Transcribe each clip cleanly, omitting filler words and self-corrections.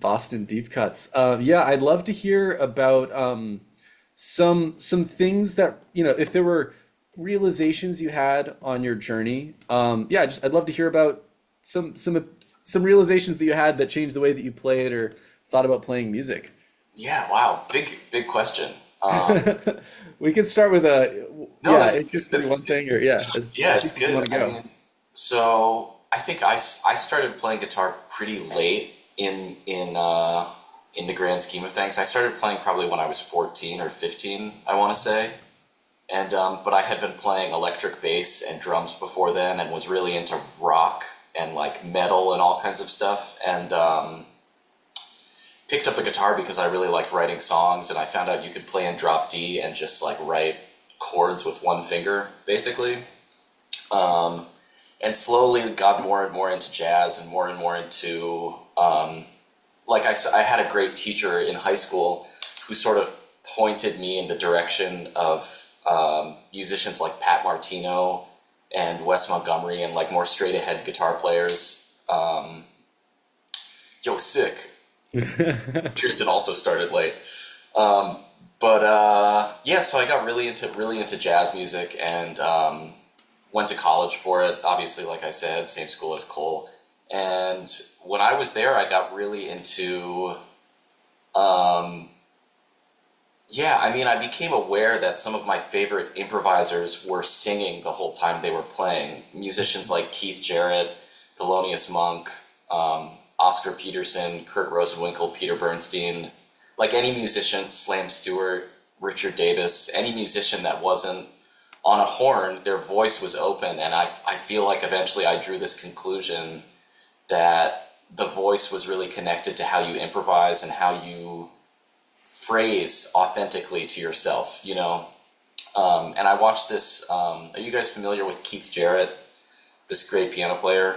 Boston deep cuts. Yeah, I'd love to hear about some things that, if there were realizations you had on your journey. Yeah, just I'd love to hear about some realizations that you had that changed the way that you played or thought about playing music. Yeah, wow, big question. We could start with No, yeah, that's it good. just be one thing or yeah, Yeah, as it's deep as you good. want to I go. mean, so I think I started playing guitar pretty late in the grand scheme of things. I started playing probably when I was 14 or 15, I want to say. And but I had been playing electric bass and drums before then, and was really into rock and like metal and all kinds of stuff. And picked up the guitar because I really liked writing songs, and I found out you could play in drop D and just like write chords with one finger, basically. Um, and slowly got more and more into jazz and more into I had a great teacher in high school who sort of pointed me in the direction of musicians like Pat Martino and Wes Montgomery and like more straight ahead guitar players. Yo, sick. Kirsten also started late. Um, but yeah, so I got really into jazz music and went to college for it. Obviously, like I said, same school as Cole. And when I was there, I got really into um, yeah. I mean, I became aware that some of my favorite improvisers were singing the whole time they were playing. Musicians like Keith Jarrett, Thelonious Monk, Oscar Peterson, Kurt Rosenwinkel, Peter Bernstein, like any musician, Slam Stewart, Richard Davis, any musician that wasn't on a horn, their voice was open. And I feel like eventually I drew this conclusion that the voice was really connected to how you improvise and how you phrase authentically to yourself, you know? And I watched this, are you guys familiar with Keith Jarrett, this great piano player?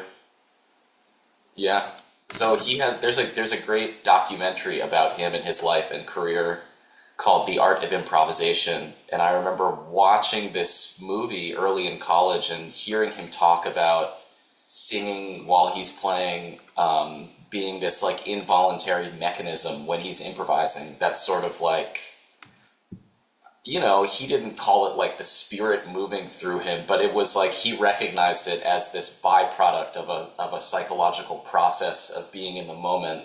Yeah. So there's a great documentary about him and his life and career called The Art of Improvisation. And I remember watching this movie early in college and hearing him talk about singing while he's playing, being this like involuntary mechanism when he's improvising. That's sort of like, you know, he didn't call it like the spirit moving through him, but it was like he recognized it as this byproduct of a psychological process of being in the moment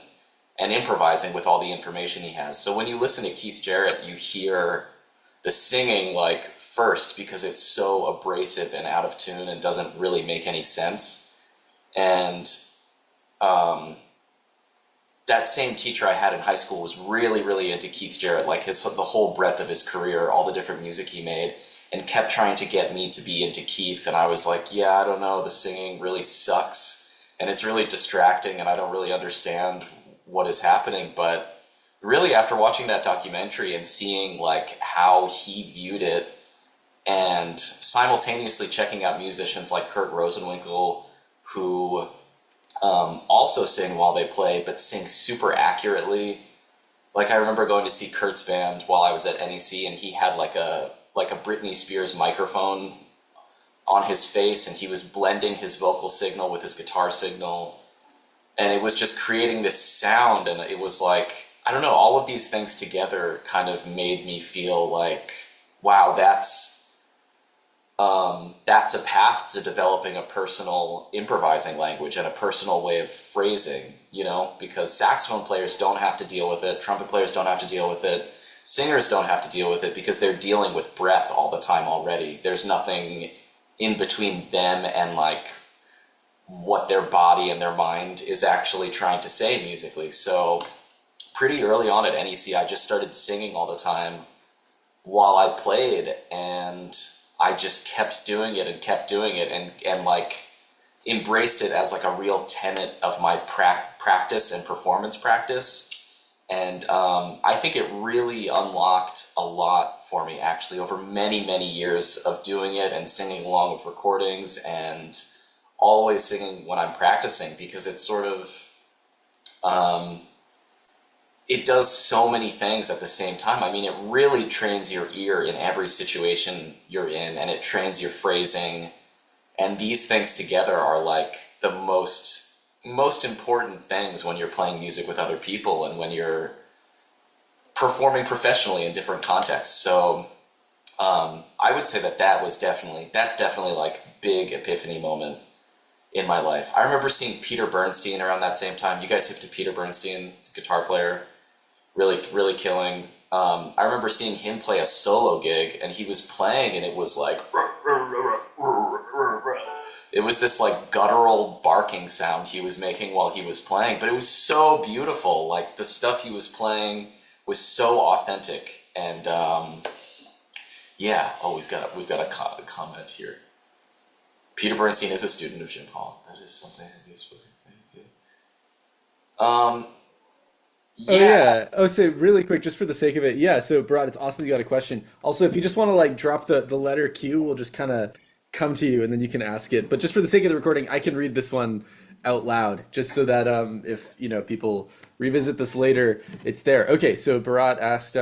and improvising with all the information he has. So when you listen to Keith Jarrett, you hear the singing like first because it's so abrasive and out of tune and doesn't really make any sense. And um, that same teacher I had in high school was really into Keith Jarrett, like the whole breadth of his career, all the different music he made, and kept trying to get me to be into Keith. And I was like, yeah, I don't know, the singing really sucks, and it's really distracting, and I don't really understand what is happening. But really, after watching that documentary and seeing like how he viewed it, and simultaneously checking out musicians like Kurt Rosenwinkel, who also sing while they play, but sing super accurately. Like I remember going to see Kurt's band while I was at NEC, and he had like a Britney Spears microphone on his face, and he was blending his vocal signal with his guitar signal, and it was just creating this sound. And it was like, I don't know, all of these things together kind of made me feel like, wow, that's a path to developing a personal improvising language and a personal way of phrasing, you know, because saxophone players don't have to deal with it, trumpet players don't have to deal with it, singers don't have to deal with it because they're dealing with breath all the time already. There's nothing in between them and like what their body and their mind is actually trying to say musically. So pretty early on at NEC, I just started singing all the time while I played, and I just kept doing it and kept doing it and like embraced it as like a real tenet of my practice and performance practice. And I think it really unlocked a lot for me actually over many years of doing it and singing along with recordings and always singing when I'm practicing, because it's sort of um, it does so many things at the same time. I mean, it really trains your ear in every situation you're in, and it trains your phrasing. And these things together are like the most most important things when you're playing music with other people and when you're performing professionally in different contexts. So I would say that that's definitely like big epiphany moment in my life. I remember seeing Peter Bernstein around that same time. You guys hip to Peter Bernstein? He's a guitar player, really really killing. I remember seeing him play a solo gig, and he was playing, and it was like it was this like guttural barking sound he was making while he was playing, but it was so beautiful. Like the stuff he was playing was so authentic, and yeah. Oh, we've got a comment here. Peter Bernstein is a student of Jim Hall. That is something that he was spoken. Thank you. Oh Yeah. yeah. Oh, so really quick, just for the sake of it, yeah. So Bharat, it's awesome that you got a question. Also, if you just want to like drop the letter Q, we'll just kind of come to you and then you can ask it. But just for the sake of the recording, I can read this one out loud, just so that if people revisit this later, it's there. Okay. So Bharat asked,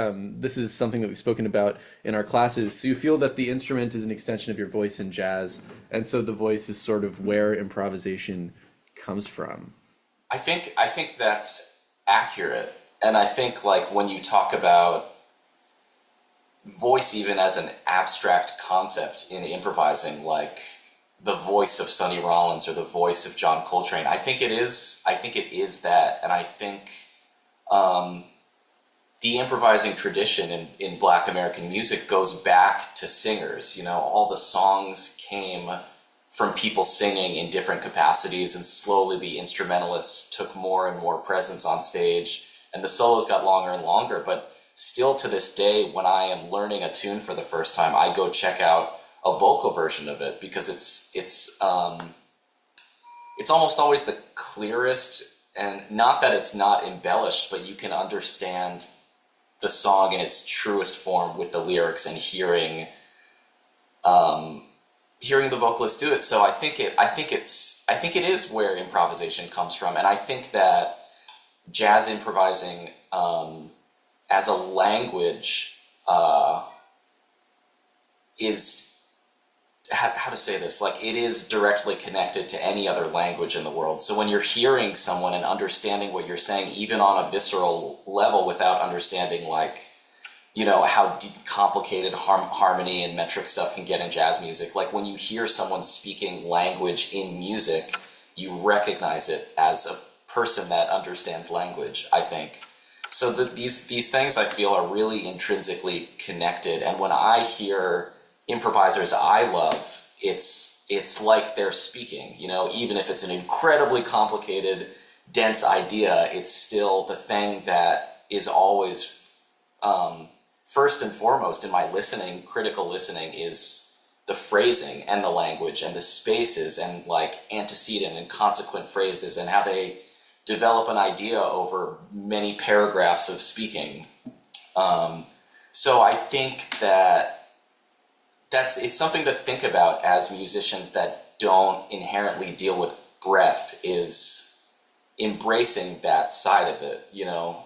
this is something that we've spoken about in our classes. So you feel that the instrument is an extension of your voice in jazz, and so the voice is sort of where improvisation comes from. I think that's accurate, and I think like when you talk about voice even as an abstract concept in improvising, like the voice of Sonny Rollins or the voice of John Coltrane, I think it is that, and I think um, the improvising tradition in Black American music goes back to singers. All the songs came from people singing in different capacities, and slowly the instrumentalists took more and more presence on stage, and the solos got longer and longer. But still to this day, when I am learning a tune for the first time, I go check out a vocal version of it, because it's almost always the clearest, and not that it's not embellished, but you can understand the song in its truest form with the lyrics and um, hearing the vocalist do it. So I think it is where improvisation comes from, and I think that jazz improvising as a language is, how to say this, like it is directly connected to any other language in the world. So when you're hearing someone and understanding what you're saying, even on a visceral level, without understanding like how complicated harmony and metric stuff can get in jazz music, like when you hear someone speaking language in music, you recognize it as a person that understands language, I think. So these things I feel are really intrinsically connected, and when I hear improvisers I love, it's like they're speaking. Even if it's an incredibly complicated, dense idea, it's still the thing that is always first and foremost in my listening, critical listening, is the phrasing and the language and the spaces and like antecedent and consequent phrases and how they develop an idea over many paragraphs of speaking. So I think that it's something to think about as musicians that don't inherently deal with breath, is embracing that side of it,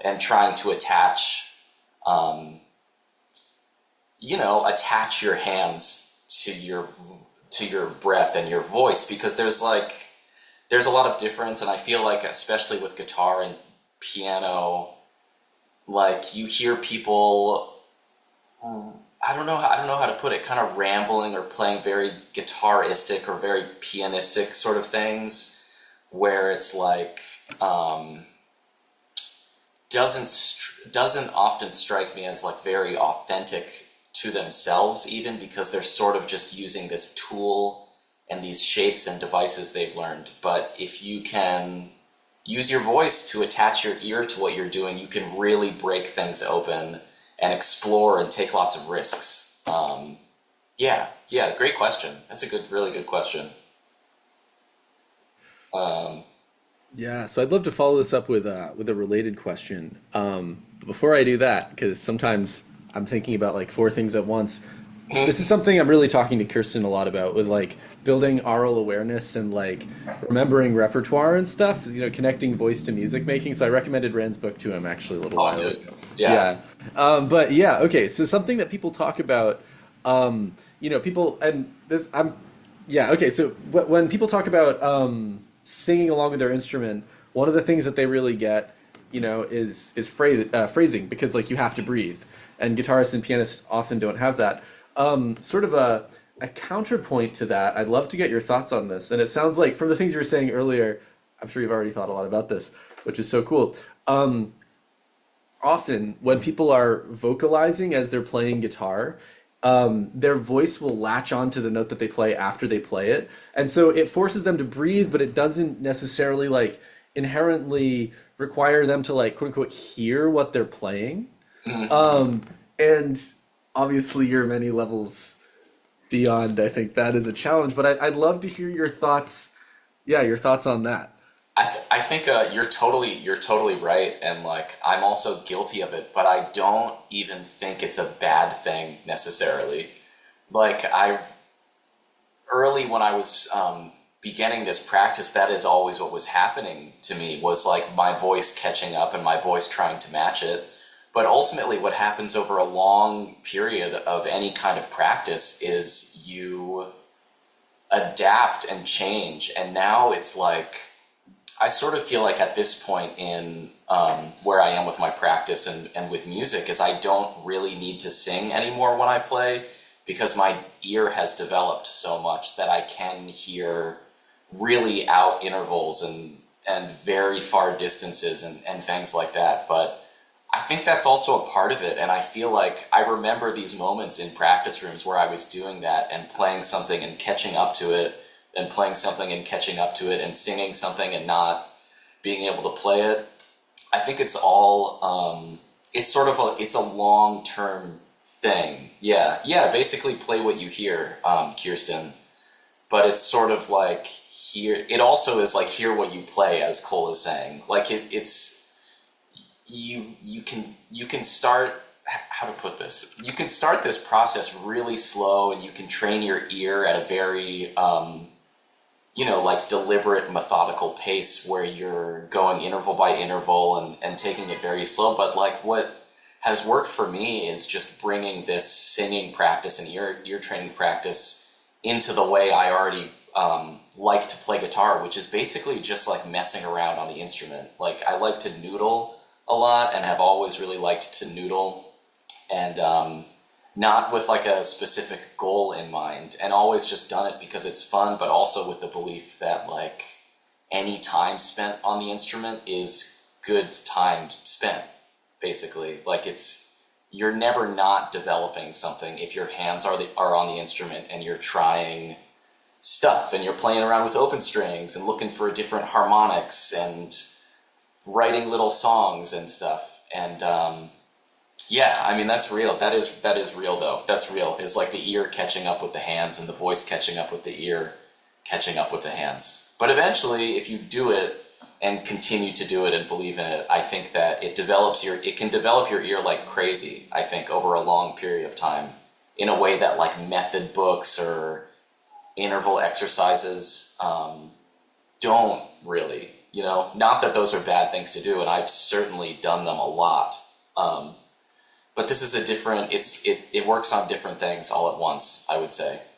and trying to attach your hands to your breath and your voice, because there's a lot of difference, and I feel like especially with guitar and piano, like you hear people, I don't know how to put it, kind of rambling or playing very guitaristic or very pianistic sort of things, where it's like doesn't often strike me as like very authentic to themselves, even, because they're sort of just using this tool and these shapes and devices they've learned. But if you can use your voice to attach your ear to what you're doing, you can really break things open and explore and take lots of risks. Yeah, great question. That's really good question. Um, Yeah, so I'd love to follow this up with a related question. But before I do that, because sometimes I'm thinking about like four things at once. This is something I'm really talking to Kirsten a lot about, with like building aural awareness and like remembering repertoire and stuff. Connecting voice to music making. So I recommended Rand's book to him actually a little oh, while ago. dude. Yeah. Yeah, but yeah, okay. So something that people talk about, people and this I'm yeah, okay. So when people talk about singing along with their instrument, one of the things that they really get, is phrasing, because like you have to breathe, and guitarists and pianists often don't have that. Sort of a counterpoint to that. I'd love to get your thoughts on this. And it sounds like from the things you were saying earlier, I'm sure you've already thought a lot about this, which is so cool. Often when people are vocalizing as they're playing guitar, their voice will latch on to the note that they play after they play it. And so it forces them to breathe, but it doesn't necessarily like inherently require them to like quote unquote hear what they're playing. And obviously you're many levels beyond, I think that is a challenge, but I'd love to hear your thoughts. Yeah, your thoughts on that. I think you're totally right, and like I'm also guilty of it, but I don't even think it's a bad thing necessarily. Like I early when I was beginning this practice, that is always what was happening to me, was like my voice catching up and my voice trying to match it. But ultimately, what happens over a long period of any kind of practice is you adapt and change, and now it's like I sort of feel like at this point in where I am with my practice and with music is I don't really need to sing anymore when I play, because my ear has developed so much that I can hear really out intervals and very far distances and things like that. But I think that's also a part of it, and I feel like I remember these moments in practice rooms where I was doing that and playing something and catching up to it, and playing something and catching up to it, and singing something and not being able to play it. I think it's all it's sort of it's a long-term thing. Yeah, basically play what you hear, Kirsten. But it's sort of like hear. It also is like hear what you play, as Cole is saying. Like it's you can start, how to put this, you can start this process really slow, and you can train your ear at a very like deliberate methodical pace where you're going interval by interval and taking it very slow. But like what has worked for me is just bringing this singing practice and ear training practice into the way I already like to play guitar, which is basically just like messing around on the instrument. Like I like to noodle a lot and have always really liked to noodle, and not with like a specific goal in mind, and always just done it because it's fun, but also with the belief that like any time spent on the instrument is good time spent, basically. Like you're never not developing something if your hands are on the instrument and you're trying stuff and you're playing around with open strings and looking for different harmonics and writing little songs and stuff. And yeah, I mean that's real. That is real though. That's real. It's like the ear catching up with the hands and the voice catching up with the ear, catching up with the hands. But eventually, if you do it and continue to do it and believe in it, I think that it can develop your ear like crazy, I think, over a long period of time, in a way that like method books or interval exercises don't really. Not that those are bad things to do, and I've certainly done them a lot. But this is a different, it works on different things all at once, I would say.